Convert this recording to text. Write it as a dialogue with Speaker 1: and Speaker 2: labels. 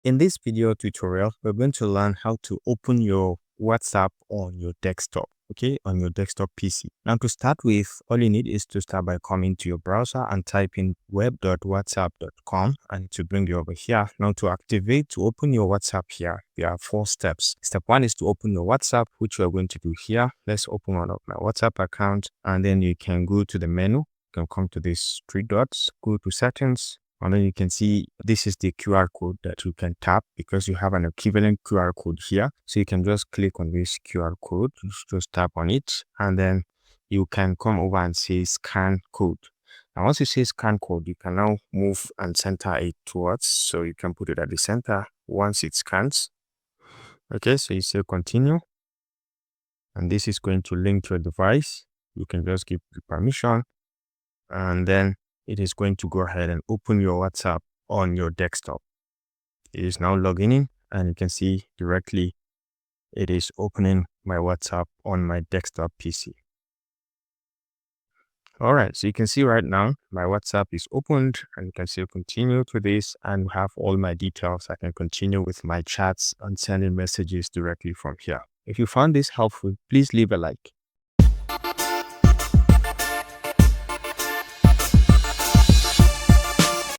Speaker 1: In this video tutorial, we're going to learn how to open your WhatsApp on your desktop, okay, on your desktop PC. Now, to start with, all you need is to start by coming to your browser and type in web.whatsapp.com, and to bring you over here. Now, to activate, to open your WhatsApp here, there are 4 steps. Step 1 is to open your WhatsApp, which we're going to do here. Let's open one of my WhatsApp account, and then you can go to the menu. You can come to these 3 dots, go to settings, and then you can see this is the QR code that you can tap because you have an equivalent QR code here. So you can just click on this QR code, just tap on it, and then you can come over and say scan code. And once you say scan code, you can now move and center it towards. So you can put it at the center once it scans. Okay, so you say continue. And this is going to link your device. You can just give the permission, and then it is going to go ahead and open your WhatsApp on your desktop. It is now logging in, and you can see directly it is opening my WhatsApp on my desktop PC. All right, so you can see right now my WhatsApp is opened, and you can see continue to this and have all my details. I can continue with my chats and sending messages directly from here. If you found this helpful, please leave a like.